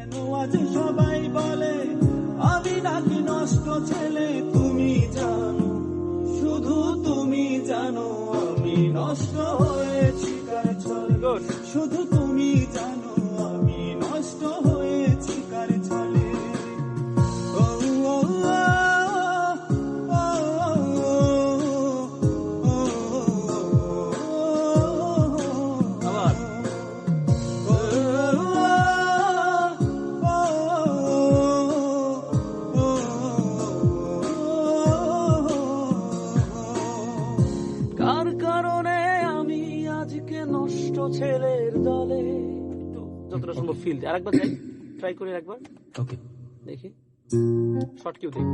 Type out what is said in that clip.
আজ সবাই বলে আমি নাকি নষ্ট ছেলে, তুমি জানো, শুধু তুমি জানো আমি নষ্ট হয়েছি কার ছলে, শুধু তুমি জানো আমি নষ্ট হয়েছি কার ছলে। ও, ও, ও, ও, ও, ও, আবার কার কারণে আমি আজকে নষ্ট ছেলের দলে। একটু যতটা সম্ভব ফিল আরেকবার ট্রাই করি একবার ওকে দেখি শর্ট কিউ দেখি